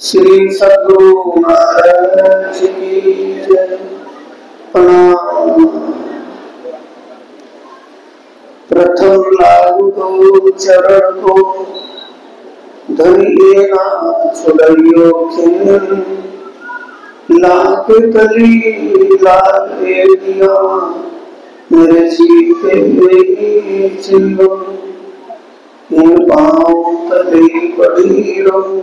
श्री सद्गुरु महाराज की जय। प्रणाम। प्रथम लागू दो चरण को धरिए ना छुड़ियो खिन, लाख कली लागे दिया मेरे जीते जीवन। इन पाँव तले पड़ी रहूं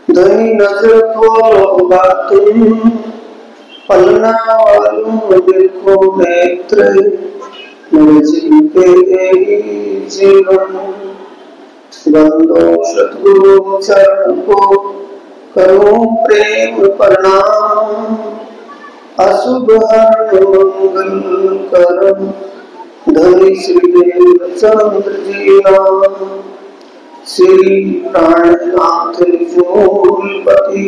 धनी नजर को बातूं, पलना वालों देखो नेत्र मेरे जीते जीवन। बंदो सद्गुरु चरण को करूं प्रेम प्रणाम, अशुभ हर मंगल करम धनी श्री देव चंद्र जी राम। श्री प्राणनाथ जूलपति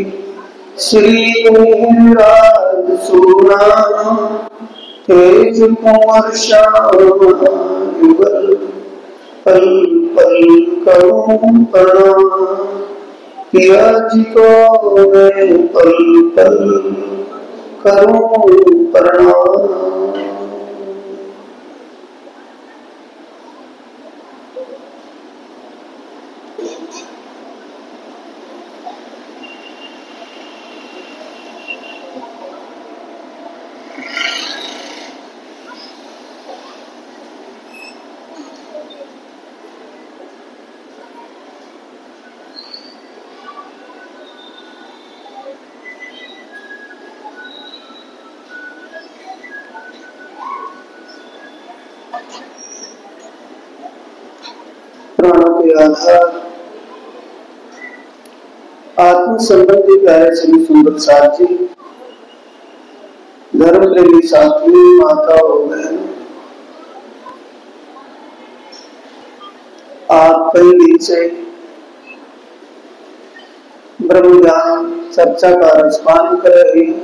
श्री राज सूना, तेज कुंवर श्याम युगल पल पल करूं प्रणाम। पिया जी को मैं पल पल करूं प्रणाम। प्राणों के आधार आत्म संबंधी प्यारे श्री सुंदर साथ जी, धर्म प्रेमी साथी, माता और बहन, आप कई दिन से ब्रह्म ज्ञान चर्चा का रसपान कर रहे हैं।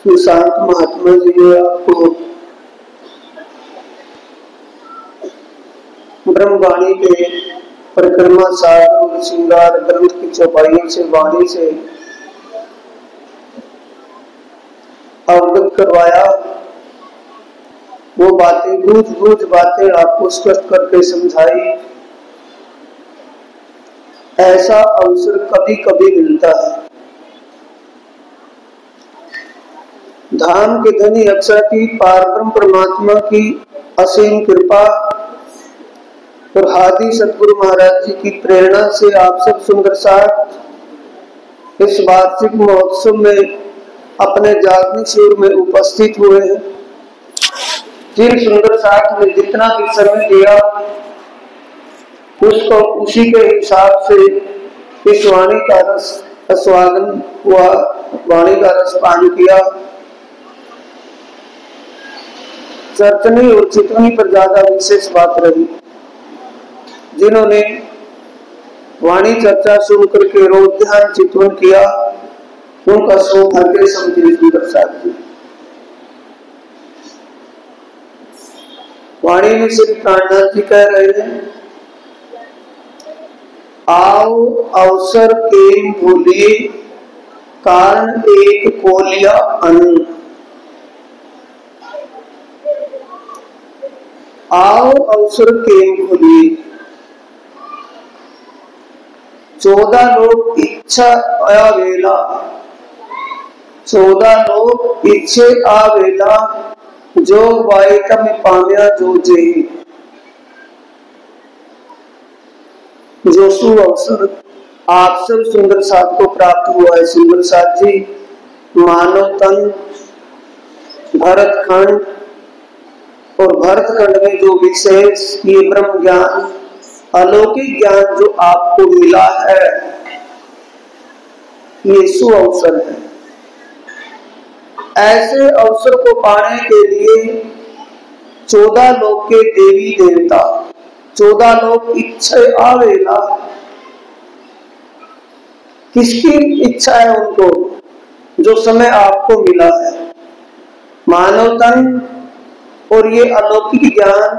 सुशांत महात्मा जी ने आपको ब्रह्मवाणी के परिक्रमा सार और श्रृंगार ग्रंथ की चौपाइयों से वाणी से अवगत करवाया। वो बातें बूझ बातें आपको स्पष्ट करके समझाई। ऐसा अवसर कभी कभी मिलता है। धाम के धनी अक्षर की पारब्रह्म परमात्मा की असीम कृपा और आदि सद्गुरु महाराज जी की प्रेरणा से आप सब सुंदर साथ इस वार्षिक महोत्सव में अपने जागरण शिविर में उपस्थित हुए हैं। जिन सुंदर साथ ने जितना भी समय दिया उसको उसी के हिसाब से इस वाणी का रस आस्वादन हुआ, वाणी का रस पान किया। चर्चनी और चितवनी पर ज्यादा विशेष बात रही। जिन्होंने वाणी चर्चा सुन करके रोज ध्यान चितवन किया उनका सौभाग्य समझे सुंदर साथ जी। वाणी में श्री प्राणनाथ जी कह रहे हैं, आओ अवसर के भूलिए कारण एक कोलिया अन्न। आओ अवसर के भूलिए 14 लोग इच्छा आवेला, 14 लोग इच्छे आवेला जो वायका में पाम्या जो जे। जो सु अवसर आप सब सुंदर साथ को प्राप्त हुआ है। सुंदर साथ जी, मानव तन, भरतखंड और भरतखंड में जो विशेष ये ब्रह्म ज्ञान अलौकिक ज्ञान जो आपको मिला है, ये सु अवसर है। ऐसे अवसर को पाने के लिए 14 लोक के देवी देवता, 14 लोक इच्छा आवेला। किसकी इच्छा है उनको? जो समय आपको मिला है, मानव तन और ये अलौकिक ज्ञान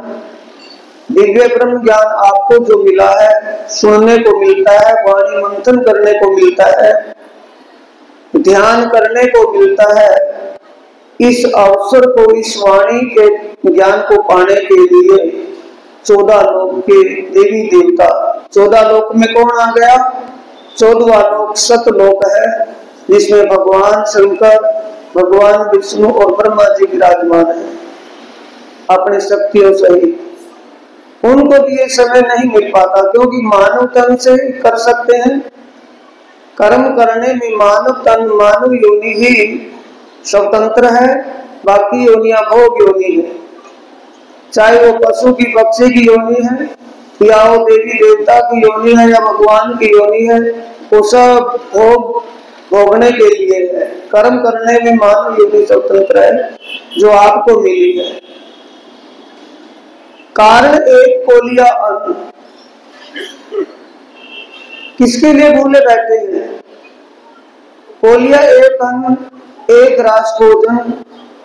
दिव्य ब्रह्म ज्ञान आपको जो मिला है, सुनने को मिलता है, वाणी मंथन करने को मिलता है, ध्यान करने को मिलता है, इस अवसर को, इस वाणी के ज्ञान को पाने के लिए 14 लोक के देवी देवता, 14 लोक में कौन आ गया? 14वां लोक सतलोक है, जिसमें भगवान शंकर, भगवान विष्णु और ब्रह्मा जी विराजमान है अपनी शक्तियों सहित। उनको भी ये समय नहीं मिल पाता, क्योंकि मानव तन से कर सकते हैं। कर्म करने में मानव तन, मानव योनि ही स्वतंत्र है, बाकी योनियां भोग योनि है। चाहे वो पशु की, पक्षी की योनि है, या वो देवी देवता की योनि है, या भगवान की योनि है, वो सब भोग भोगने के लिए है। कर्म करने में मानव योनि स्वतंत्र है, जो आपको मिली है। कारण एक कोलिया अन्न, किसके लिए भूले बैठे हैं? कोलिया एक अन्न, एक रास भोजन,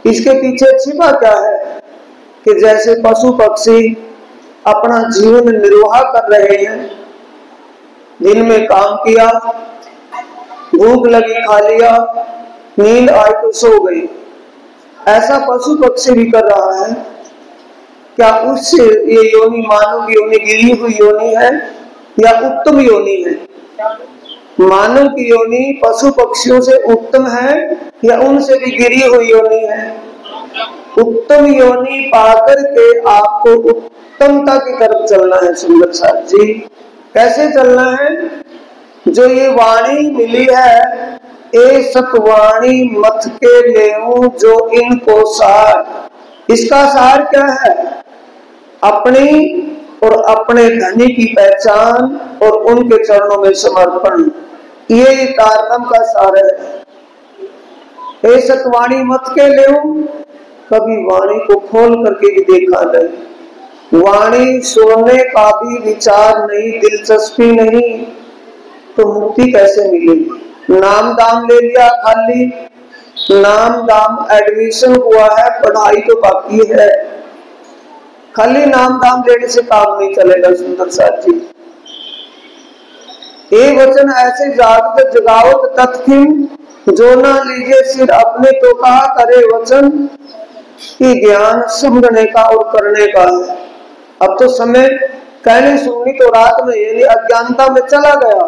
इसके पीछे छिपा क्या है? कि जैसे पशु पक्षी अपना जीवन निर्वाह कर रहे हैं, दिन में काम किया, भूख लगी खा लिया, नींद आई तो सो गई, ऐसा पशु पक्षी भी कर रहा है। क्या उससे ये योनि, मानव की योनि गिरी हुई योनि है या उत्तम योनि है? मानव की योनि पशु पक्षियों से उत्तम है या उनसे भी गिरी हुई योनि है? उत्तम योनि पाकर के आपको उत्तमता की तरफ चलना है। सुंदर साथ जी, कैसे चलना है? जो ये वाणी मिली है, ए सतवाणी मत के लेऊं जो इनको सार। इसका सार क्या है? अपनी और अपने धनी की पहचान और उनके चरणों में समर्पण, ये तारतम का सार है। ए सतवाणी मत के लेऊं, कभी वाणी को खोल करके भी देखा नहीं, वाणी सुनने का भी विचार नहीं, दिलचस्पी नहीं, तो मुक्ति कैसे मिलेगी? नाम दाम ले लिया खाली, नाम दाम एडमिशन हुआ है, पढ़ाई तो बाकी है, खाली नाम दाम लेने से काम नहीं चलेगा। सुंदर साथ जी, एक वचन ऐसे जागत जगावत तत्किन, जो ना लीजिए सिर अपने तो कहा करे वचन, कि ज्ञान समझने का और करने का है। अब तो समय कहने सुननी तो रात में, यानी अज्ञानता में चला गया,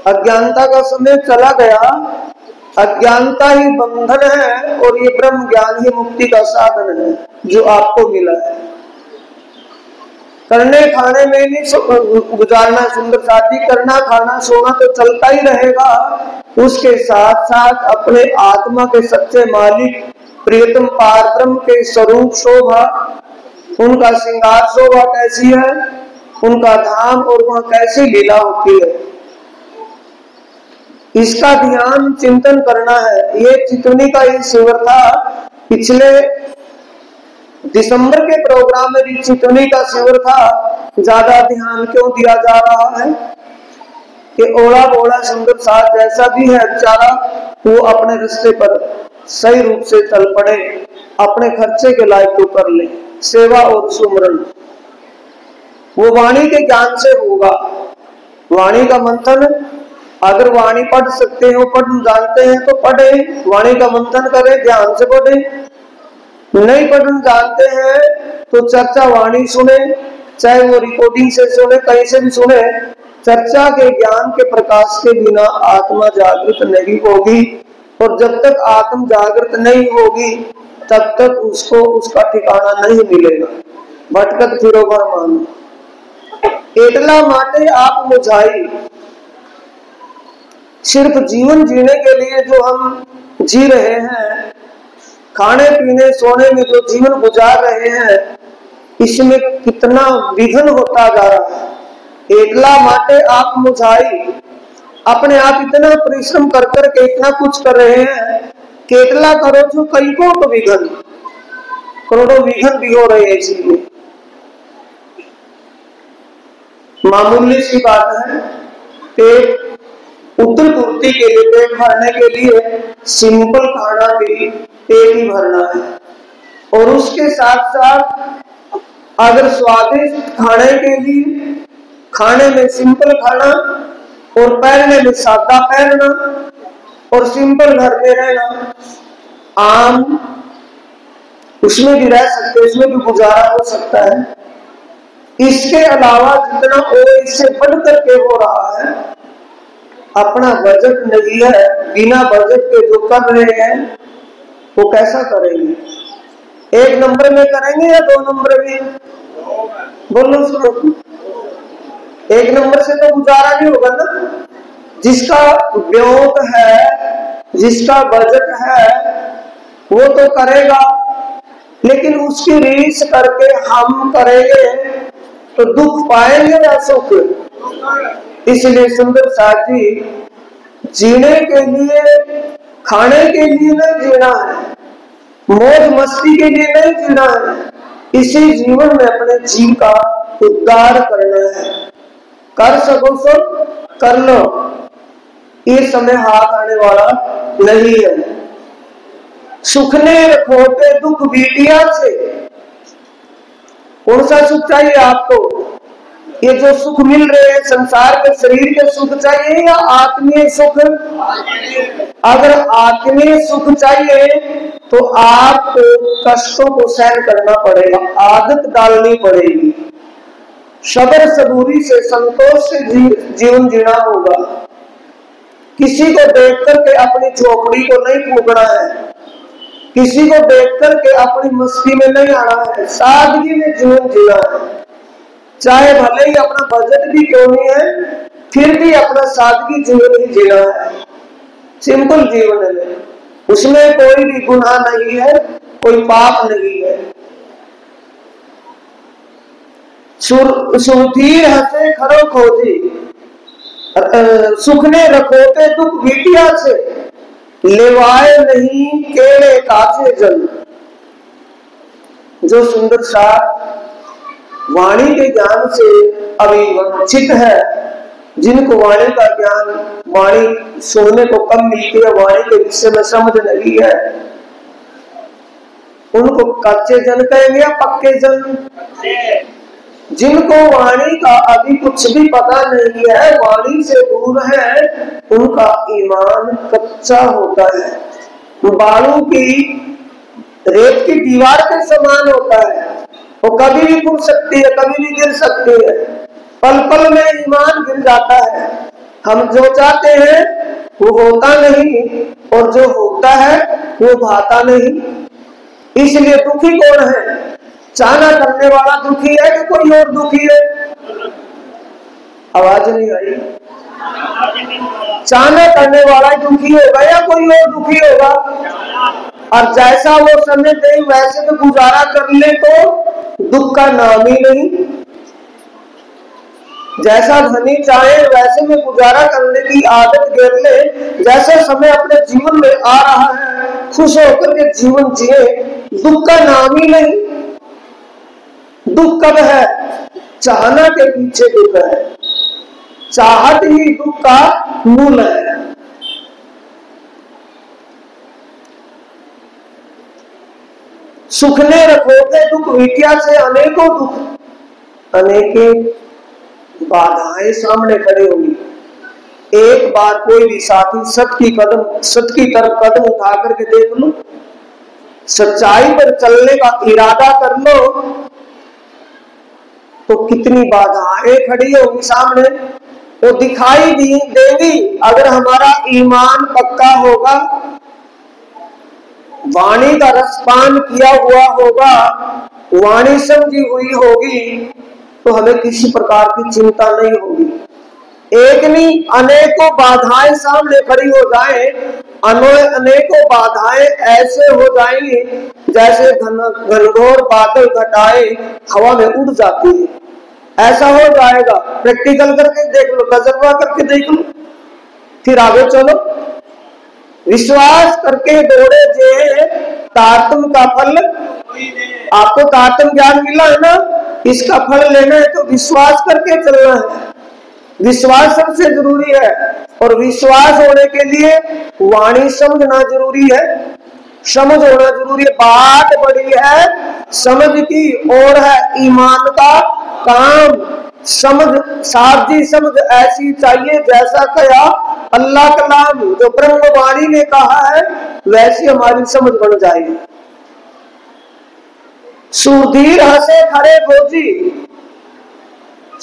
अज्ञानता का समय चला गया। अज्ञानता ही बंधन है और ये ब्रह्म ज्ञान ही मुक्ति का साधन है जो आपको मिला है। करने खाने में नहीं गुजारना। सुंदर साथी, करना खाना सोना तो चलता ही रहेगा, उसके साथ साथ अपने आत्मा के सच्चे मालिक प्रियतम पार ब्रह्म के स्वरूप शोभा, उनका श्रृंगार शोभा कैसी है, उनका धाम और वह कैसी लीला होती है, इसका ध्यान चिंतन करना है। ये चितवनी का ही शिविर था। पिछले दिसंबर के प्रोग्राम में भी चितवनी का शिविर था। ज्यादा ध्यान क्यों दिया जा रहा है कि ओला बोला सुंदर साथ जैसा भी है बेचारा, वो अपने रिश्ते पर सही रूप से चल पड़े, अपने खर्चे के लायक तो कर ले। सेवा और सुमरन वो वाणी के ज्ञान से होगा। वाणी का मंथन, अगर वाणी पढ़ सकते हो, पढ़ जानते हैं तो पढ़े, वाणी का मंथन करें, ध्यान से पढ़े। नहीं पढ़ना जानते हैं तो चर्चा वाणी सुने, चाहे वो रिकॉर्डिंग से सुने, कहीं से भी सुने। चर्चा के ज्ञान के प्रकाश के बिना आत्मा जागृत नहीं होगी, और जब तक आत्म जागृत नहीं होगी तब तक उसको उसका ठिकाना नहीं मिलेगा। भटकत फिरो मान एकला माटे आप मुझाई। सिर्फ जीवन जीने के लिए जो हम जी रहे हैं, खाने पीने सोने में जो जीवन गुजार रहे हैं, इसमें कितना विघ्न होता जा रहा है। एकला माटे आप मुझाई, अपने आप इतना परिश्रम कर करके इतना कुछ कर रहे हैं, केतला करो जो कई को तो विघ्न, करोड़ों विघ्न भी हो रहे हैं। इसलिए मामूली सी बात है, पेट उत्तर पूर्ति के लिए, पेट भरने के लिए सिंपल खाना भी पेट ही भरना है, और उसके साथ साथ अगर स्वादिष्ट खाने के लिए खाने में सिंपल खाना और पहनने में सादा पहनना और सिंपल घर में रहना, आम उसमें भी रह सकते, उसमें भी गुजारा हो सकता है। इसके अलावा जितना और इससे बढ़ करके हो रहा है, अपना बजट नहीं है, बिना बजट के जो कर रहे हैं वो कैसा करेंगे? 1 नंबर में करेंगे या 2 नंबर में? बोलो सुनो, 1 नंबर से तो गुजारा नहीं होगा ना। जिसका ब्योत है, जिसका बजट है वो तो करेगा, लेकिन उसकी रीस करके हम करेंगे तो दुख पाएंगे या सुख? इसलिए सुंदर साथ जी, जीने के लिए खाने के लिए नहीं जीना है, मौज मस्ती के लिए नहीं जीना है, इसी जीवन में अपने जीव का उद्धार करना है। कर सको सो कर लो, ये समय हाथ आने वाला नहीं है। सुखने रखोटे दुख बीटिया से, कौन सा सुख चाहिए आपको? ये जो सुख मिल रहे हैं संसार के शरीर के सुख चाहिए या आत्मीय सुख? अगर आत्मीय सुख चाहिए तो आपको कष्टों को सहन करना पड़ेगा, आदत डालनी पड़ेगी, सब्र सबूरी से संतोष से जीवन जीना होगा। किसी को देख करके अपनी झोपड़ी को नहीं फूकना है, किसी को देख करके अपनी मस्ती में नहीं आना है, सादगी में जीवन जीना है। चाहे भले ही अपना बजट भी क्यों नहीं है, फिर भी अपना सादगी जीवन ही जीना है, सिंपल जीवन है, उसमें कोई भी गुनाह नहीं है, कोई पाप नहीं है। सुधीर हंसे खरो खोजी, सुखने रखोते दुख बीटिया से, लेवाए नहीं केले काचे जल। जो सुंदर सा वाणी के ज्ञान से अभी वंचित है, जिनको वाणी का ज्ञान, वाणी सुनने को कम मिलती है, वाणी के विषय में समझ नहीं है, उनको कच्चे जन कहेंगे या पक्के जन? जिनको वाणी का अभी कुछ भी पता नहीं है, वाणी से दूर है, उनका ईमान कच्चा होता है, बालू की रेत की दीवार के समान होता है, वो कभी भी टूट सकती है, कभी भी गिर सकती है, पल पल में ईमान गिर जाता है। हम जो चाहते हैं वो होता नहीं, और जो होता है वो भाता नहीं। इसलिए दुखी कौन है? चाहना करने वाला दुखी है कि कोई और दुखी है? आवाज नहीं आई। चाहना करने वाला दुखी होगा या कोई और दुखी होगा? और जैसा वो समय दे वैसे तो गुजारा कर ले तो दुख का नाम ही नहीं। जैसा धनी चाहे वैसे में गुजारा करने की आदत गिर ले, जैसा समय अपने जीवन में आ रहा है खुश होकर के जीवन जिए, दुख का नाम ही नहीं। दुख कब है? चाहना के पीछे दुख है, चाहत ही दुख का मूल है। सुखने रखोगे दुख विद्या से, अनेकों दुख, अनेके बाधाएं सामने खड़ी होगी। एक बार कोई भी साथी सत की तरफ कदम उठा करके देख लो, सच्चाई पर चलने का इरादा कर लो, तो कितनी बाधाएं खड़ी होगी सामने, वो दिखाई देंगी। अगर हमारा ईमान पक्का होगा, वाणी का रसपान किया हुआ होगा, वाणी समझी हुई होगी, तो हमें किसी प्रकार की चिंता नहीं होगी। एक नहीं अनेकों बाधाएं सामने खड़ी हो जाए, अनेकों बाधाएं ऐसे हो जाएंगी जैसे घनघोर बादल घटाएं हवा में उड़ जाती है, ऐसा हो जाएगा। प्रैक्टिकल करके देख लो, तजर्बा करके देख लो, फिर आगे चलो। विश्वास करके दौड़े जे तारतम का फल, आपको तारतम ज्ञान मिला है ना, इसका फल लेना है तो विश्वास करके चलना है। विश्वास सबसे जरूरी है, और विश्वास होने के लिए वाणी समझना जरूरी है, समझ होना जरूरी है। बात बड़ी है समझ की ओर है ईमान का काम। समझ साधी समझ ऐसी चाहिए जैसा कहा अल्लाह कलाम, जो ब्रह्मवाणी ने कहा है वैसी हमारी समझ बन जाएगी। सुधीर हंसे खरे खोजी,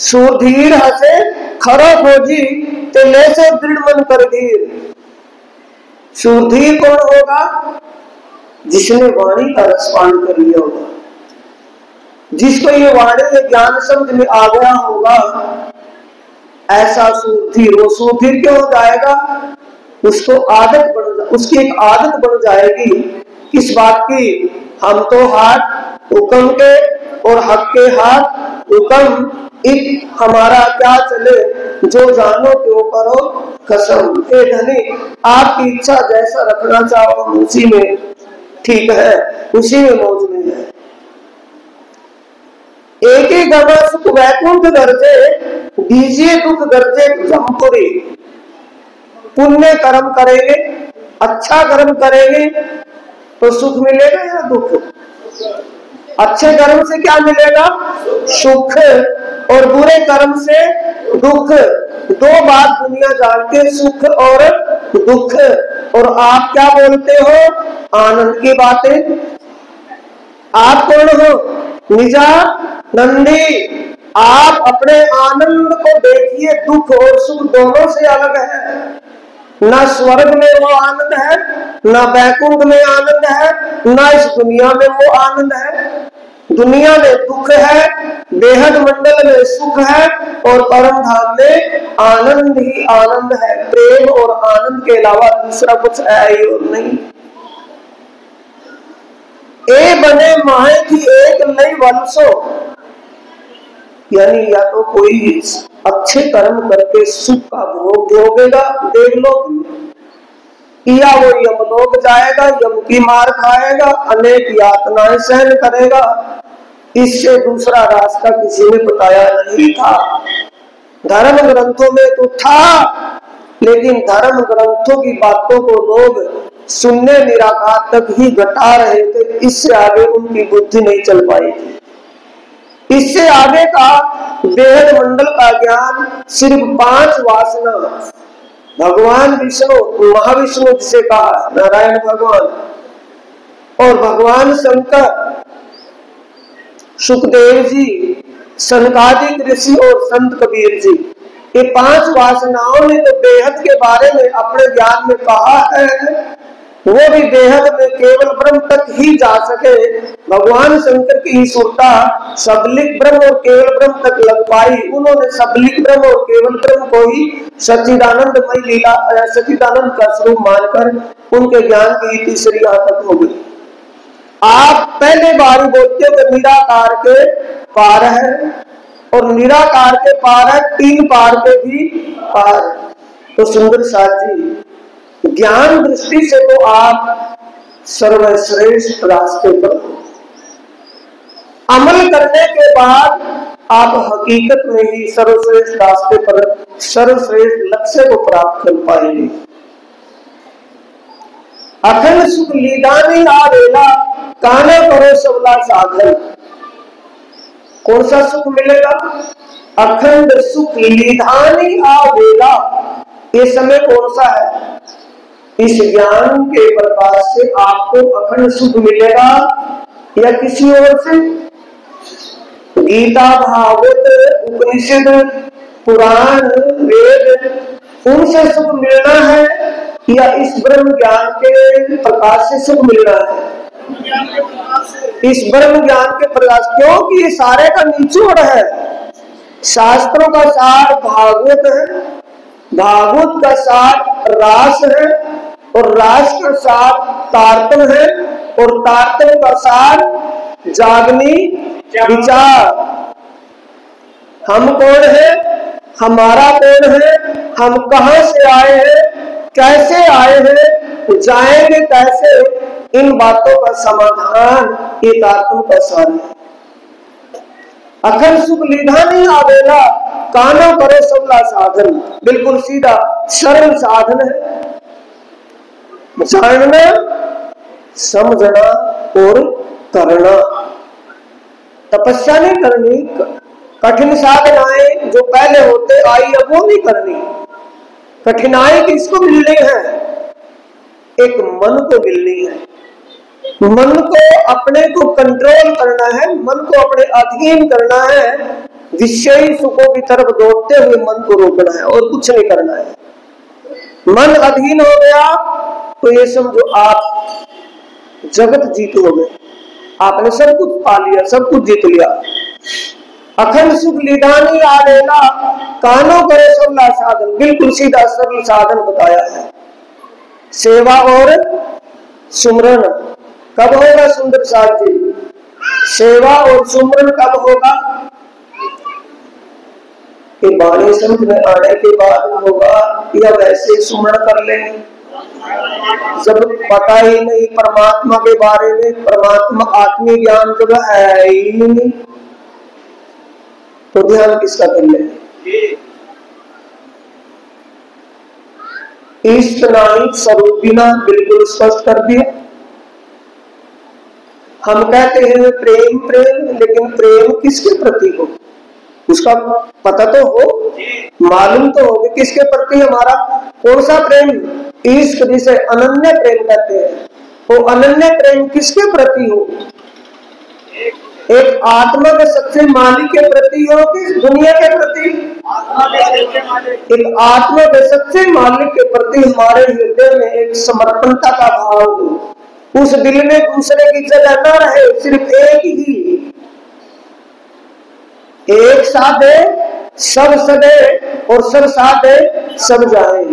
सुधीर हंसे खरा खोजी, तेले से दृढ़ मन कर धीर। सुधीर कौन होगा? जिसने वाणी का रसपान कर लिया होगा, जिसको ये वाणी में ज्ञान समझ में आ गया होगा, ऐसा सुधीर। वो सुधीर क्यों हो जाएगा? उसको आदत उसकी एक आदत बन जाएगी किस बात की? हम तो हाथ हुक्म के और हक के हाथ हुक्म, एक हमारा क्या चले, जो जानो त्यो करो कसम। हे धनी, आपकी इच्छा जैसा रखना चाहो उसी में ठीक है, उसी में मौज में है। एक ही गमा सुख वैकुंठ गर्जे, दीजिए दुख गर्जे जमपुरी। पुण्य कर्म करेंगे, अच्छा कर्म करेंगे तो सुख मिलेगा या दुख? अच्छे कर्म से क्या मिलेगा? सुख, और बुरे कर्म से दुख। दो बात दुनिया जानते, सुख और दुख। और आप क्या बोलते हो? आनंद की बातें। आप कौन हो? निजा नंदी। आप अपने आनंद को देखिए, दुख और सुख दोनों से अलग है। ना स्वर्ग में वो आनंद है, ना बैकुंठ में आनंद है, ना इस दुनिया में वो आनंद है। दुनिया में दुख है, बेहद मंडल में सुख है, और परम धाम में आनंद ही आनंद है। प्रेम और आनंद के अलावा दूसरा कुछ है ही और नहीं। ए बने माहे की एक नई वंशो, यानी या तो कोई अच्छे कर्म करके सुख का भोग भोगेगा देवलोक में, या वो यमलोक जाएगा, यम की मार खाएगा, अनेक यातनाएं सहन करेगा। इससे दूसरा रास्ता किसी ने बताया नहीं था। धर्म ग्रंथों में तो था, लेकिन धर्म ग्रंथों की बातों को लोग सुनने निराकार तक ही घटा रहे थे। इससे आगे उनकी बुद्धि नहीं चल पाई थी। इससे आगे का बेहद मंडल का ज्ञान सिर्फ 5 वासना, भगवान विष्णु, महाविष्णु जिसे कहा नारायण भगवान, और भगवान शंकर, सुखदेव जी, सनकादिक ऋषि और संत कबीर जी, ये 5 वासनाओं ने तो बेहद के बारे में अपने ज्ञान में कहा है। वो भी बेहद में केवल ब्रह्म तक ही जा सके। भगवान शंकर की ही सुरता सबलिक ब्रह्म और केवल ब्रह्म तक लग पाई। उन्होंने सबलिक ब्रह्म और केवल ब्रह्म को ही सच्चिदानंदमय लीला, सच्चिदानंद का स्वरूप मानकर उनके ज्ञान की तीसरी यहाँ तक हो गई। आप पहले बार बोलते हो कि निराकार के पार है, और निराकार के पार है, 3 पार के भी पार। तो सुंदर साथ जी, ज्ञान दृष्टि से तो आप सर्वश्रेष्ठ रास्ते पर हो। अमल करने के बाद आप हकीकत में ही सर्वश्रेष्ठ रास्ते पर, सर्वश्रेष्ठ लक्ष्य को प्राप्त कर पाएंगे। अखंड सुख लीदानी आवेला, काना करो सबला साधन। कौन सा सुख मिलेगा? अखंड सुख लीधानी आवेला। ये समय कौन सा है? इस ज्ञान के प्रकाश से आपको अखंड सुख मिलेगा या किसी और से? गीता, भागवत, उपनिषद, पुराण, वेद, उनसे सुख मिलना है या इस ब्रह्म ज्ञान के प्रकाश से सुख मिलना है? इस ब्रह्म ज्ञान के प्रकाश, क्योंकि ये सारे का निचोड़ है। शास्त्रों का सार भागवत है, भागवत का सार रास है, और रास का सार तारतम है, और तारतम का सार जागनी विचार। हम कौन है? हमारा कौन है? हम कहां से आए हैं? कैसे आए हैं? जाएंगे कैसे? इन बातों का समाधान ये तारतम का सार है। अखंड सुख लीधा नहीं आवेला, काना करो सबला साधन। बिल्कुल सीधा सरल साधन है। जानना, समझना और करना। तपस्या नहीं करनी, कठिन साधनाएं जो पहले होते आई अब वो नहीं करनी। कठिनाई किसको मिलनी है? एक मन को मिलनी है। मन को अपने को कंट्रोल करना है, मन को अपने अधीन करना है, विषयी सुखों की तरफ दौड़ते हुए मन को रोकना है और कुछ नहीं करना है। मन अधीन हो गया तो ये समझो आप जगत जीत हो गए, आपने सब कुछ पा लिया, सब कुछ जीत लिया। अखंड सुख निदानी आलेला, कानों करे सबला साधन, बिल्कुल सीधा सरल साधन बताया है। सेवा और सुमरन कब होगा सुंदर साथ जी? सेवा और सुमरन कब होगा? कि बाणी समझ में आने के बाद होगा या वैसे सुमरण कर लेंगे? जब पता ही नहीं परमात्मा के बारे में, परमात्मा आत्मीय ज्ञान जब है ही नहीं तो ध्यान किसका कर लेंगे? इष्ट नहीं स्वरूप बिना बिल्कुल स्पष्ट कर दिया। हम कहते हैं प्रेम प्रेम, लेकिन प्रेम किसके प्रति हो उसका पता तो हो, मालूम तो हो कि किसके प्रति हमारा कौन सा प्रेम। इश्क जिसे अनन्य प्रेम कहते हैं, वो अनन्य प्रेम किसके प्रति हो? एक आत्मा के सच्चे मालिक के प्रति हो कि दुनिया के प्रति? एक आत्मा के सच्चे मालिक के प्रति हमारे हृदय में एक समर्पणता का भाव हो, उस दिल में दूसरे की जगह न रहे, सिर्फ एक ही, एक साधे सब सदे और सब साधे सब जाए।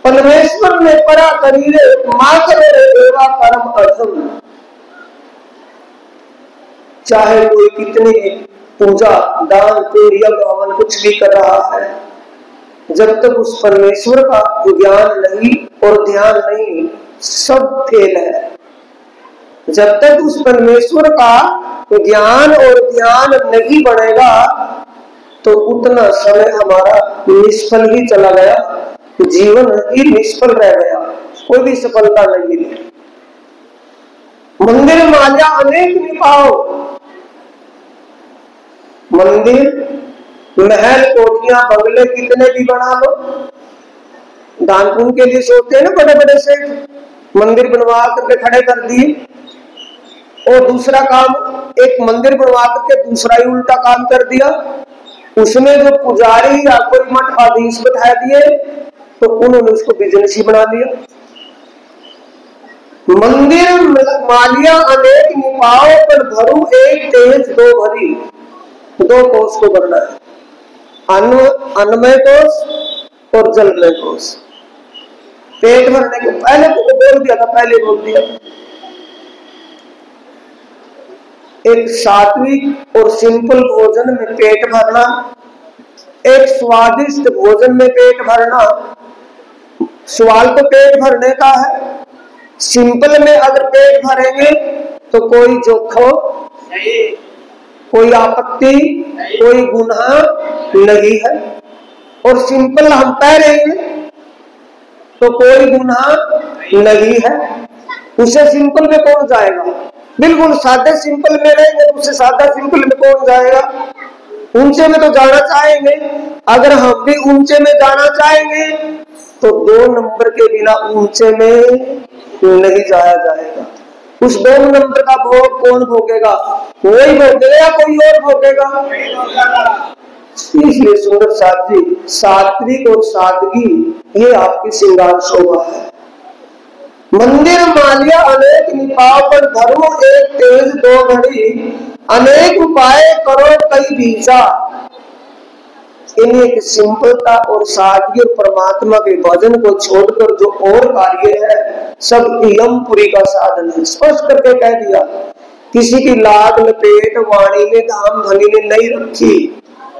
परमेश्वर ने परा करीरे मां करे एवा कर्म अधम। चाहे कोई कितनी पूजा दान पूरी हवन कुछ भी कर रहा है, जब तक उस परमेश्वर का ज्ञान नहीं और ध्यान नहीं, सब फेल है। जब तक उस परमेश्वर का ज्ञान और ध्यान नहीं बढ़ेगा तो उतना समय हमारा निष्फल ही चला गया, जीवन ही निष्फल रह गया, कोई भी सफलता नहीं मिली। मंदिर माल्या अनेक निपाओ, मंदिर महल कोठियां बंगले कितने भी बना लो, दान पुण्य के लिए सोचते हैं ना बड़े बड़े से, मंदिर बनवा करके खड़े कर दिए, और दूसरा काम एक मंदिर बनवा करके दूसरा ही उल्टा काम कर दिया। उसमें जो पुजारी या कोई मठ आदेश बैठा दिए तो उन्होंने उसको बिजनेस ही बना दिया। मंदिर मालिया अनेक निपाओ पर भरू एक तेज दो भरी, दो कोष को भरना है, अन्नमय कोष और जलमय कोष। पेट भरने को पहले तो बोल दिया था, पहले बोल दिया। एक सात्विक और सिंपल भोजन में पेट भरना, एक स्वादिष्ट भोजन में पेट भरना। सवाल तो पेट भरने का है। सिंपल में अगर पेट भरेंगे तो कोई जोखो, कोई आपत्ति, कोई गुनाह नहीं है, और सिंपल हम कह रहे हैं तो कोई गुनाह नहीं है। उसे सिंपल में कौन जाएगा? बिल्कुल सादे सिंपल में रहेंगे तो उससे सादा सिंपल में कौन जाएगा? ऊंचे में तो जाना चाहेंगे। अगर हम भी ऊंचे में जाना चाहेंगे तो 2 नंबर के बिना ऊंचे में नहीं जाया जाएगा। उस 2 नंबर का भोग कौन भोगेगा? वही भोगेगा या कोई और भोगेगा? इसलिए सुंदर साथ जी, सात्विक और सादगी ये आपकी श्रृंगार शोभा है। मंदिर मालिया अनेक निपाव पर धरो एक तेज दो घड़ी, अनेक उपाय करो कई बीजा। इन्हें एक सिंपलता और सादगी और परमात्मा के भजन को छोड़कर जो और कार्य है सब इलमपुरी का साधन है। स्पष्ट करके कह दिया, किसी की लाग लपेट वाणी में धाम धनी ने नहीं रखी,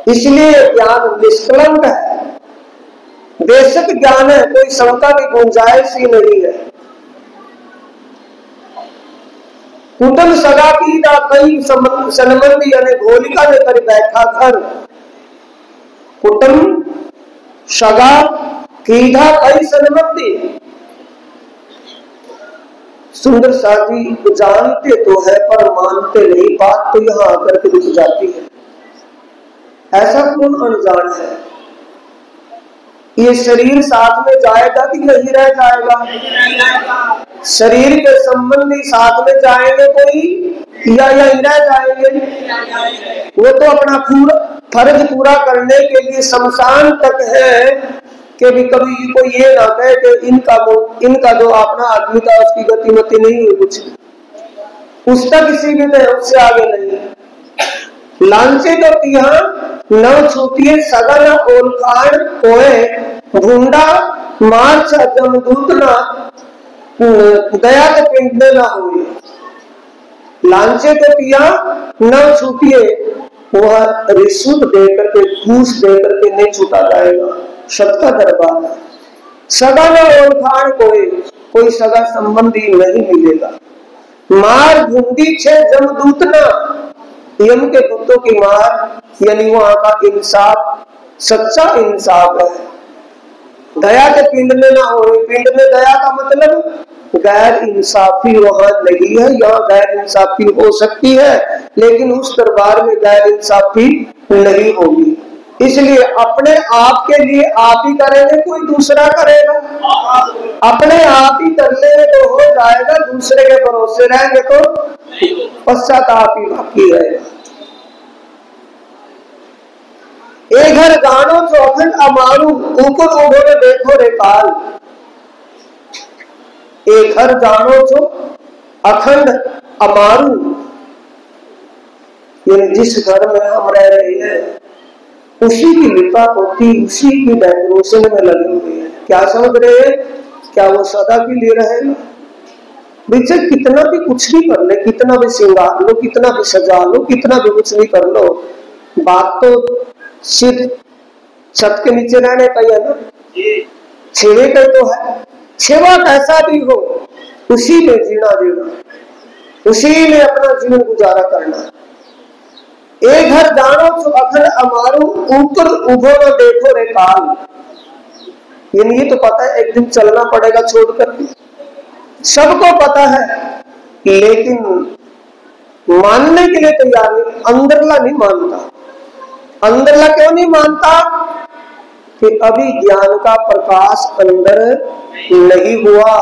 इसलिए ज्ञान निष्कलंक है, बेशक ज्ञान है, कोई शंका की गुंजाइश ही नहीं है। कुटुंब सगा की दा कई संबंधी यानी घोलिका ने कर बैठा घर, कुटुंब सगा कीधा कई संबंधी, सुंदर सा जी जानते तो है पर मानते नहीं, बात तो यहाँ आकर के रुक जाती है। ऐसा कौन अनजान है? ये शरीर साथ में जाएगा कि नहीं रह जाएगा? शरीर के संबंधी साथ में जाएंगे कोई या यही रह जाएंगे? वो तो अपना फर्ज पूरा करने के लिए शमशान तक है कि भी कभी कोई ये ना कहे कि इनका जो अपना आदमी था उसकी गतिमति नहीं हुई कुछ, उस तक किसी भी में उससे आगे नहीं। लांचे तो तिहा न छूटिए सगन ओलखाड़ कोए, भूंडा मार्च जमदूत ना दया तो पिंड ना हुई। लांचे तो तिहा न छूटिए, वह रिश्वत देकर के घूस देकर के नहीं छूटा जाएगा। सबका दरबार है। सगा न ओलखाड़ कोई सगा संबंधी नहीं मिलेगा। मार भूंडी छे जमदूत ना, यम के दूतों की मार यानी वहां का इंसाफ सच्चा इंसाफ है। दया के पिंड में ना हो, पिंड में दया का मतलब गैर इंसाफी वहां नहीं है। यहाँ गैर इंसाफी हो सकती है लेकिन उस दरबार में गैर इंसाफी नहीं होगी। इसलिए अपने आप के लिए आप ही करेंगे, कोई दूसरा करेगा? अपने आप ही कर लेंगे तो हो जाएगा, दूसरे के भरोसे रहेंगे तो पश्चाताप ही बाकी रहेगा। एक घर गानो चौखंड अमारू, ऊपर उन्होंने देखो रे काल। एक घर जानो जो अखंड अमारू, यानी जिस घर में हम रह रहे हैं उसी की लिपा पोती, उसी की डेकोरेशन में लगे हुए हैं। क्या समझ रहे हैं? क्या वो सदा के लिए रहेगा? बेचे कितना भी कुछ भी कर ले, कितना भी श्रृंगार लो, कितना भी सजा लो, कितना भी कुछ भी कर लो, बात तो सिर्फ छत के नीचे रहने का ही है ना, छेवे का तो है। छेवा कैसा भी हो उसी में जीना देना, उसी में अपना जीवन गुजारा करना। एक घर जानो तो अखंड अमारू, ऊपर उभो न देखो रे काल। यानी ये तो पता है एक दिन चलना पड़ेगा छोड़ करके, सबको पता है, लेकिन मानने के लिए तैयार नहीं। अंदरला नहीं मानता। अंदरला क्यों नहीं मानता? कि अभी ज्ञान का प्रकाश अंदर नहीं हुआ,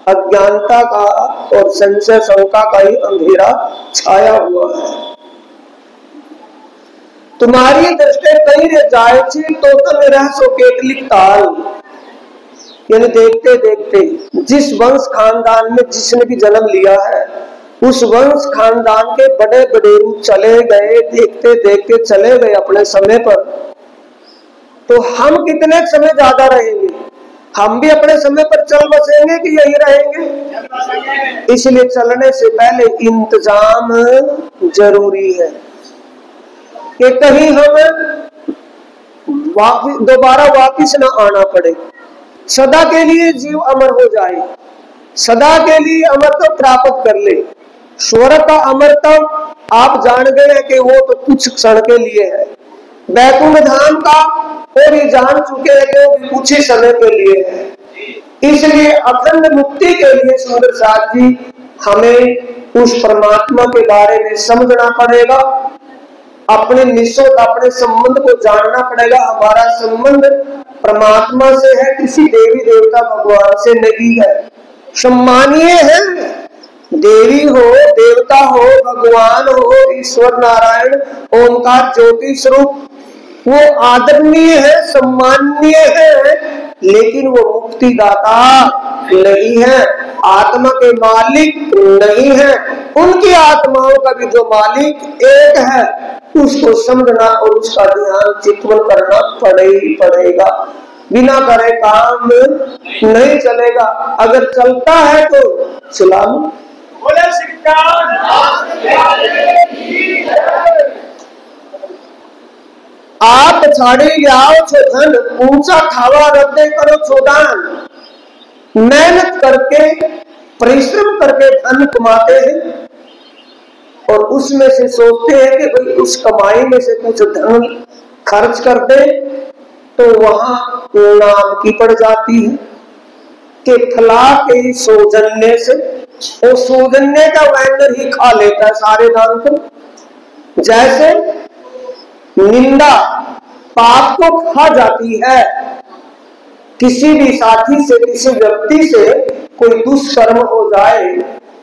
अज्ञानता का और संशय शंका का ही अंधेरा छाया हुआ है। तुम्हारी दृष्टि कहीं रे जाए तो मेरा सो केटलिक ताल, यानी देखते देखते जिस वंश खानदान में जिसने भी जन्म लिया है उस वंश खानदान के बड़े बड़ेरू चले गए, देखते देखते चले गए अपने समय पर, तो हम कितने समय ज्यादा रहेंगे? हम भी अपने समय पर चल बसेंगे कि यही रहेंगे? इसलिए चलने से पहले इंतजाम जरूरी है कि कहीं हमें दोबारा वापिस ना आना पड़े, सदा के लिए जीव अमर हो जाए, सदा के लिए अमरत्व प्राप्त कर ले। स्वर्ग का अमरत्व आप जान गए कि वो तो कुछ क्षण के लिए है, वैकुंठ धाम का वो भी जान चुके हैं कि वो भी कुछ ही समय के लिए है। इसलिए अखंड मुक्ति के लिए सुंदर साथ जी हमें उस परमात्मा के बारे में समझना पड़ेगा, अपने निश्चित अपने संबंध को जानना पड़ेगा। हमारा संबंध परमात्मा से है, किसी देवी देवता भगवान से नहीं है। सम्मानीय है, देवी हो, देवता हो, भगवान हो, ईश्वर नारायण ओमकार ज्योति स्वरूप, वो आदरणीय है, सम्माननीय है, लेकिन वो मुक्ति दाता नहीं है, आत्मा के मालिक नहीं है। उनकी आत्माओं का भी जो मालिक एक है उसको समझना और उसका ध्यान चिंतन करना पड़ेगा। बिना करे काम नहीं चलेगा। अगर चलता है तो चला लो। आप छाड़ी लियाओ छो धन, ऊंचा खावा रद्दे करो छोदान। मेहनत करके परिश्रम करके धन कमाते हैं और उसमें से सोचते हैं कि भाई उस कमाई में से कुछ धन खर्च कर दे तो वहां नाम की पड़ जाती है कि फला के सौजन्य से वो सूजन्य का वेंडर ही खा लेता है सारे दान को। जैसे निंदा पाप को खा जाती है, किसी भी साथी से, किसी व्यक्ति से कोई दुष्कर्म हो जाए,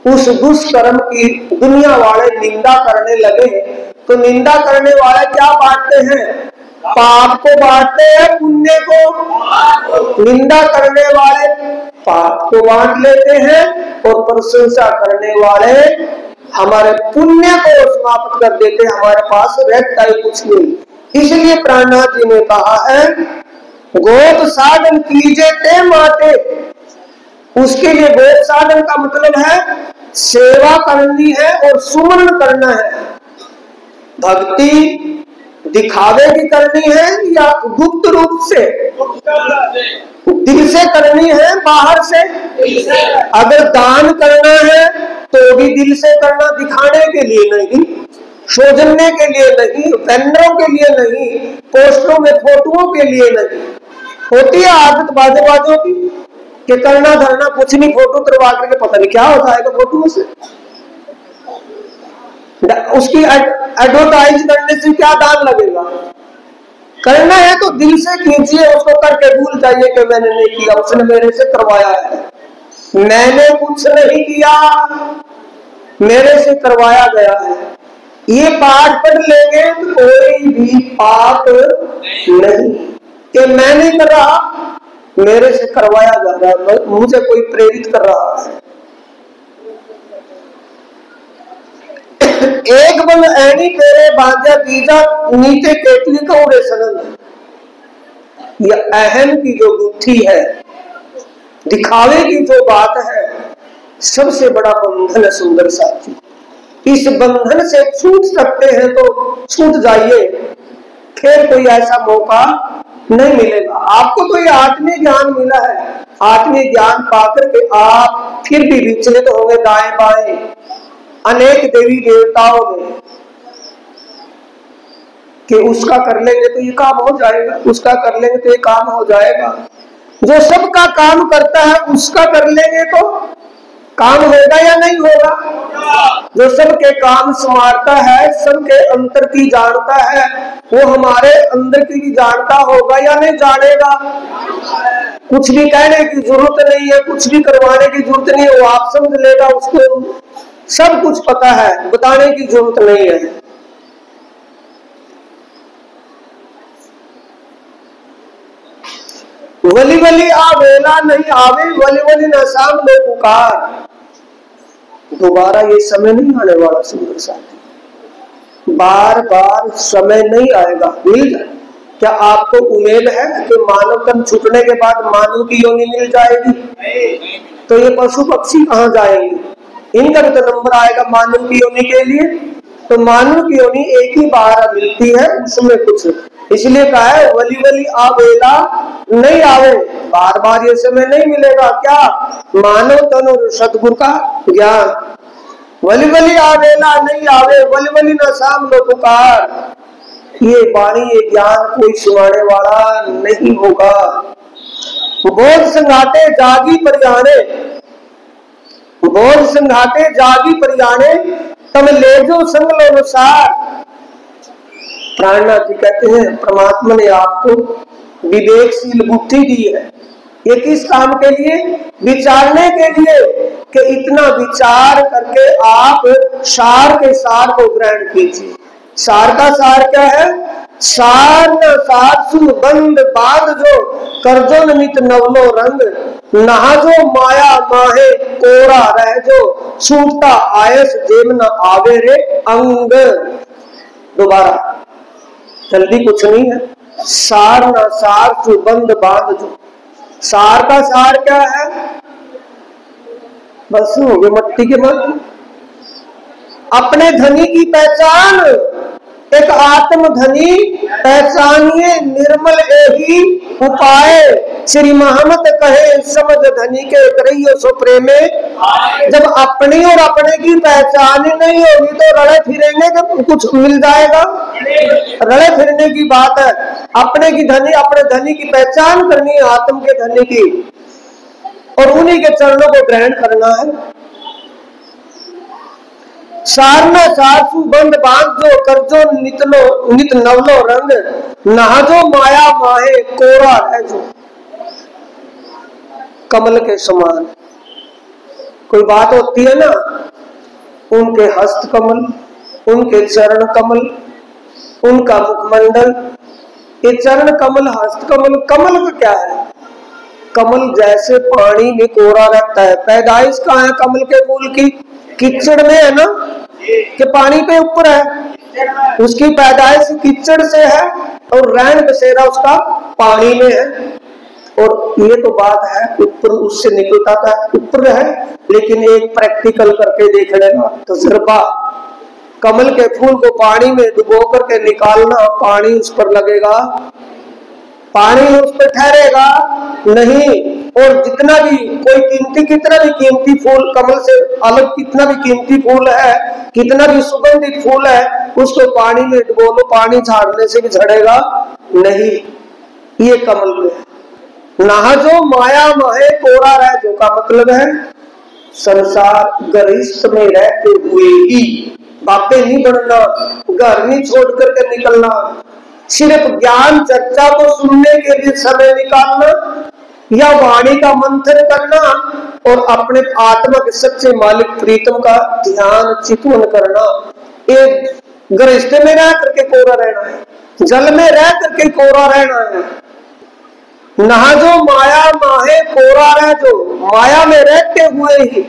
उस दुष्कर्म की दुनिया वाले निंदा करने लगे तो निंदा करने वाले क्या बांटते हैं? पाप को बांटते हैं, पुण्य को। निंदा करने वाले पाप को बांट लेते हैं और प्रशंसा करने वाले हमारे पुण्य को समाप्त कर देते हैं, हमारे पास रहता ही कुछ नहीं। इसलिए प्राणनाथ जी ने कहा है, गोप साधन कीजे ते माते। उसके लिए गोप साधन का मतलब है सेवा करनी है और सुमरण करना है। भक्ति दिखावे की करनी है या गुप्त रूप से? दिल से करनी है, बाहर से? अगर दान करना है तो भी दिल से करना, दिखाने के लिए नहीं, सौजन्य के लिए नहीं, वेंडरों के लिए नहीं, पोस्टरों में फोटोओं के लिए नहीं। होती है आदत बाजों की कि करना धरना कुछ नहीं, फोटो करवा करके पता नहीं क्या हो जाएगा फोटो से। उसकी एडवर्टाइज करने से क्या दान लगेगा? करना है तो दिल से कीजिए, उसको करके भूल जाइए कि मैंने नहीं किया, उसने मेरे से करवाया है। मैंने कुछ नहीं किया, मेरे से करवाया गया है। ये पाठ पढ़ लेंगे तो कोई भी पाप नहीं कि मैं नहीं कर रहा, मेरे से करवाया जा रहा है, मुझे कोई प्रेरित कर रहा है। एक बल ऐनी तेरे बांधा बीजा नीचे केतली का उड़े सनंद। यह अहम की जो बुद्धि है, दिखावे की जो बात है, सबसे बड़ा बंधन है सुंदर साथी। इस बंधन से छूट सकते हैं तो छूट जाइए, फिर कोई ऐसा मौका नहीं मिलेगा। आपको तो ये आत्मीय ज्ञान मिला है, आत्मीय ज्ञान पाकर के आप फिर भी विचलित तो होंगे दाएं बाएं अनेक देवी देवताओं में कि उसका कर लेंगे तो ये काम हो जाएगा, उसका कर लेंगे तो ये काम हो जाएगा। जो सबका काम करता है उसका कर लेंगे तो काम होगा या नहीं होगा? जो सबके काम संवारता है, सबके अंतर की जानता है, वो हमारे अंदर की भी जानता होगा या नहीं जानेगा? कुछ भी कहने की जरूरत नहीं है, कुछ भी करवाने की जरूरत नहीं है, वो आप समझ लेगा, उसको सब कुछ पता है, बताने की जरूरत नहीं है। वली वली आवेला नहीं आवे, वली वली न सामने पुकार। दोबारा ये समय नहीं आने वाला सुंदर साथी, बार बार समय नहीं आएगा, मिल जाए। क्या आपको उम्मीद है कि मानव तन छूटने के बाद मानव की योनि मिल जाएगी? तो ये पशु पक्षी कहाँ जाएंगे? इनका भी तो नंबर आएगा मानव की योनि के लिए। तो मानव की योनि एक ही बार मिलती है, उसमें कुछ इसलिए कहा है वली वली आवेला नहीं आवे, बार बार ये समय नहीं मिलेगा। क्या? मानव तन और सतगुरु का ज्ञान। वली वली आवेला नहीं आवे, वली वली न साम लो पुकार। ये वाणी ये ज्ञान कोई सुनाने वाला नहीं होगा। बोध संघाटे जागी परियाने, बोध संघाटे जागी परियाने, तब ले जो संग लो अनुसार। प्राणनाथ जी कहते हैं परमात्मा ने आपको विवेकशील बुद्धि दी है। ये किस काम के लिए? विचारने के लिए कि इतना विचार करके आप सार के सार को ग्रहण कीजिए। सार का सार क्या है? सार न सार सुन बंद बांध जो करजो निमित नवलो रंग, नहा जो माया माहे कोरा रह जो छूटता आयस जेब न आवे रे अंग। दोबारा जल्दी कुछ नहीं है। सार न सार सुबंध बांध जो, सार का सार क्या है? बस हो गए मट्टी के मत। अपने धनी की पहचान, एक आत्म धनी पहचानिए निर्मल यही उपाय। श्री महमत कहे समझ धनी के करियो सो प्रेमे। जब अपनी और अपने की पहचान ही नहीं होगी तो रड़े फिरेंगे कि कुछ मिल जाएगा? रड़े फिरने की बात है। अपने की धनी, अपने धनी की पहचान करनी है, आत्म के धनी की, और उन्हीं के चरणों को ग्रहण करना है। सारना सासु बंद बांध जो कर जो नित नवलो रंग, नहा जो माया माहे कोरा है जो। कमल के समान कोई बात होती है ना, उनके हस्त कमल, उनके चरण कमल, उनका मुखमंडल, ये चरण कमल हस्त कमल। कमल का क्या है? कमल जैसे पानी में कोरा रहता है। पैदाइश कहाँ है कमल के फूल की? कीचड़ में है ना, कि पानी पे ऊपर है। उसकी पैदाइश कीचड़ से है और रैन बसेरा उसका पानी में है। और ये तो बात है ऊपर उससे निकलता था ऊपर है, लेकिन एक प्रैक्टिकल करके देख लेना तजुर्बा। कमल के फूल को पानी में डुबो करके निकालना, पानी उस पर लगेगा, पानी उस पर ठहरेगा नहीं। और जितना भी कोई कितना भी कीमती फूल कमल से अलग, कितना भी कीमती फूल है, कितना भी सुगंधित फूल है, उसको पानी में डुबो लो, पानी झाड़ने से भी झड़ेगा नहीं। ये कमल में नहा जो माया माहे कोरा रह जो का मतलब है संसार गरिष्ठ में रहते हुए ही बातें नहीं बढ़ना, घर नहीं छोड़ करके निकलना, सिर्फ ज्ञान चर्चा को सुनने के लिए समय निकालना या वाणी का मंथन करना और अपने आत्मा के सच्चे मालिक प्रीतम का ध्यान चिंतन करना। एक गरिष्ठ में रह करके कोरा रहना है, जल में रह करके कोरा रहना है। नहा जो माया माहे कोरा रह जो, माया में रहते हुए ही,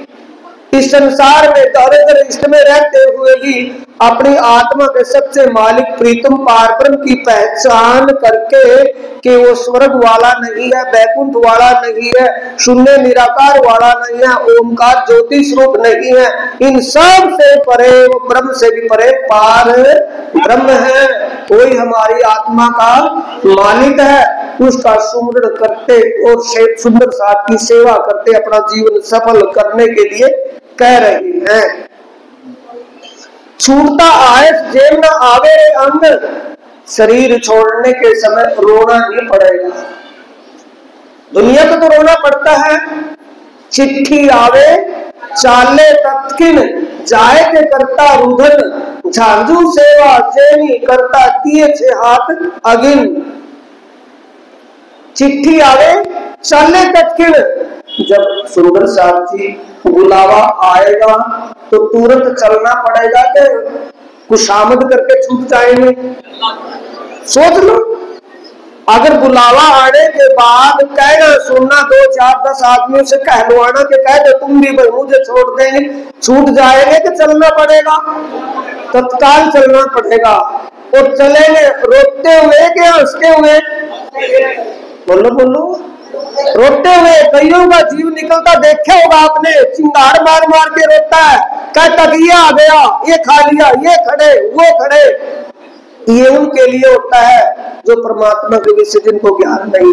इस संसार में गरिष्ठ में रहते हुए ही अपनी आत्मा के सबसे मालिक प्रीतम पारब्रह्म की पहचान करके कि वो स्वर्ग वाला नहीं है, बैकुंठ वाला नहीं है, शून्य निराकार वाला नहीं है, ओमकार ज्योति स्वरूप नहीं है, इन सब से परे, वो ब्रह्म से भी परे पार ब्रह्म है, कोई हमारी आत्मा का मालिक है। उसका सुमरण करते और सुंदर साथ की सेवा करते अपना जीवन सफल करने के लिए कह रही हैं। छूटता आयस जेब न आवे रे अंग, शरीर छोड़ने के समय रोना नहीं पड़ेगा। दुनिया को तो रोना पड़ता है। चिट्ठी आवे चाले तत्किन, जाए के करता रुधन, झांझू सेवा जेनी करता तिये छे हाथ अगिन। चिट्ठी आवे चाले तत्किन, जब सुंदर साथ जी बुलावा आएगा तो तुरंत चलना पड़ेगा कि खुशामद करके छूट जाएंगे? सोच लो, अगर बुलावा आने के बाद कहना सुनना, 2 4 10 आदमियों से कहलवाना के कह दो तुम भी भाई मुझे छोड़ देंगे, छूट जाएंगे कि चलना पड़ेगा? तत्काल चलना पड़ेगा। और चलेंगे रोते हुए कि हंसते हुए? बोलो बोलो, रोते हुए। कईयों का जीव निकलता देखे होगा आपने, चिंगार मार मार के रोता है, कहता कि ये आ गया, ये खा लिया, ये खड़े वो खड़े। ये उनके लिए होता है जो परमात्मा के विषय जिनको ज्ञान नहीं,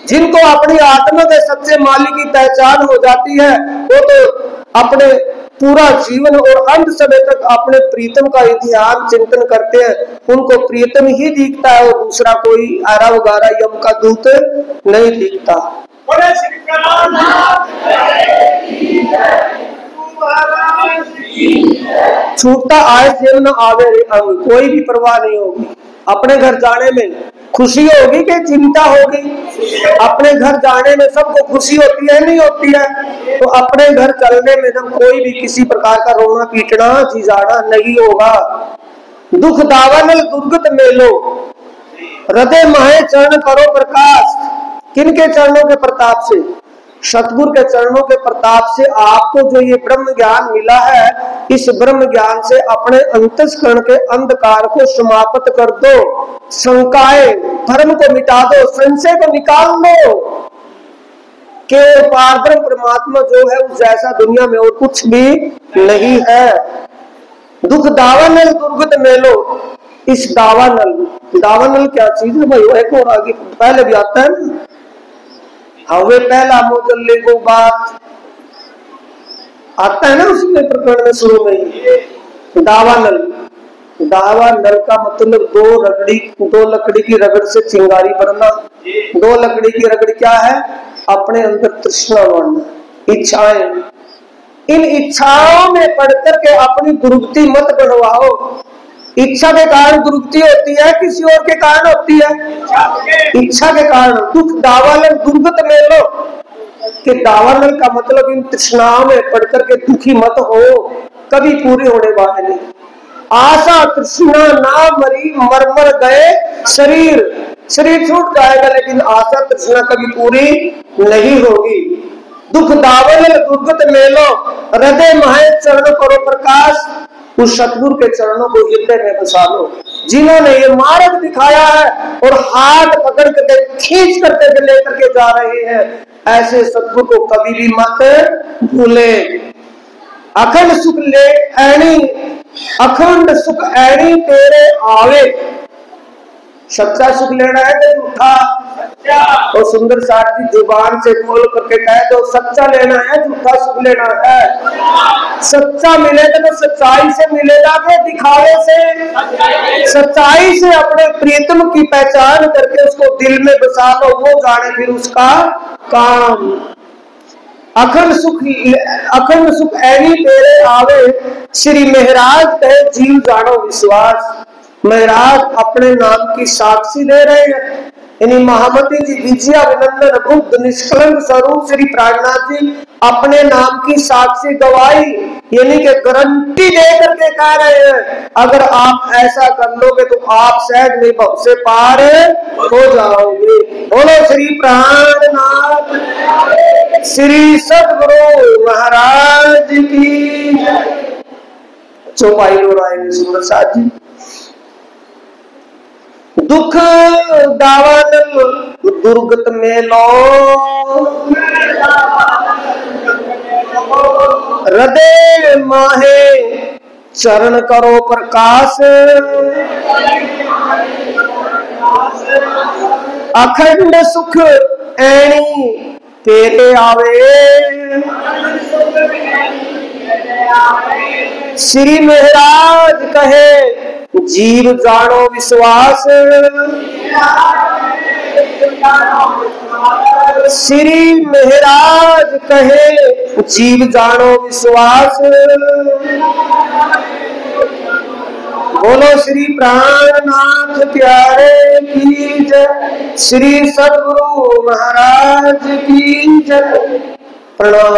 जिनको अपनी आत्मा के सच्चे मालिक की पहचान हो जाती है, वो तो अपने पूरा जीवन और अंत समय तक अपने प्रीतम का ध्यान चिंतन करते हैं। उनको प्रीतम ही दिखता है और दूसरा कोई आरा वगारा यम का दूत नहीं दिखता। छूटता आए जेब न आवे रे अंग, कोई भी परवाह नहीं होगी। अपने घर जाने में खुशी होगी कि चिंता होगी? अपने घर जाने में सबको खुशी होती है नहीं होती है? तो अपने घर चलने में जब कोई भी किसी प्रकार का रोना पीटना झिझाना नहीं होगा। दुख दावानल दुर्गत मेलो, हृदय माहे चरण करो प्रकाश। किनके चरणों के प्रताप से? सतगुरु के चरणों के प्रताप से आपको जो ये ब्रह्म ज्ञान मिला है, इस ब्रह्म ज्ञान से अपने अंतस्करण के अंधकार को समाप्त कर दो, शंकाएं धर्म को मिटा दो, संशय को निकाल दो। केवल पारब्रह्म परमात्मा जो है उस जैसा दुनिया में और कुछ भी नहीं है। दुख दावानल दुर्गत मेलो, इस दावानल क्या चीज है भाई? वो एक और आगे पहले भी आता है ना, हवे पहला मोदल्ले को बात आता है ना उसमें प्रकरण में शुरू में ही। दावानल, दावानल का मतलब दो लकड़ी की रगड़ से चिंगारी बनना। 2 लकड़ी की रगड़ क्या है? अपने अंदर तृष्णा बढ़ना, इच्छाएं, इन इच्छाओं में पढ़ करके अपनी दुर्गति मत बढ़वाओ। इच्छा के कारण दुर्गति होती है, किसी और के कारण होती है, इच्छा के कारण। दुख दावानल दुर्गत में लो, कि दावानल का मतलब इन तृष्णाओं में पढ़ करके दुखी मत हो, कभी पूरी होने वाले नहीं। आशा तृष्णा ना मरी, मर मर गए शरीर, शरीर छूट जाएगा लेकिन आशा तृष्णा कभी पूरी नहीं होगी। दुख दावल दुर्गत मेलो, हृदय महे चरण करो प्रकाश, उस सतगुरु के चरणों को हृदय में बसा लो, जिन्होंने ये मार्ग दिखाया है और हाथ पकड़ करके खींच करके लेकर के जा रहे हैं। ऐसे सतगुरु को कभी भी मत भूले। अखंड सुख ले ऐनी, अखंड सुख ऐनी तेरे आवे। सच्चा सुख लेना है तो झूठा, तो सुंदर साथ की जुबान से बोल करके कह दो सच्चा लेना है, झूठा सुख लेना है। सच्चा मिलेगा तो सच्चाई से मिलेगा कि दिखावे से? सच्चाई से अपने प्रियतम की पहचान करके उसको दिल में बसा लो, वो जाने फिर उसका काम। अखंड सुख ऐनी तेरे आवे, श्री महाराज कहे जीव जानो विश्वास। महाराज अपने नाम की साक्षी दे रहे हैं। यानी महामती जी विजया विनंदन बुद्ध निष्कलंक स्वरूप श्री प्राणनाथ जी अपने नाम की साक्षी गवाही, यानी कि गारंटी दे करके कह रहे हैं अगर आप ऐसा कर लोगे तो आप सहज में भव से पार हो जाओगे। बोलो श्री प्राणनाथ, श्री सद्गुरु महाराज की। चौपाई लोराएंगे सुंदर साथ जी। दुख दावानल दुर्गत में लो, हृदय माहे चरण करो प्रकाश, अखंड सुख ऐनी तेरे आवे, श्री महाराज कहे जीव जानो विश्वास, श्री महाराज कहे जीव जानो विश्वास। बोलो श्री प्राणनाथ प्यारे की जय, श्री सद्गुरु महाराज की जय। प्रणाम।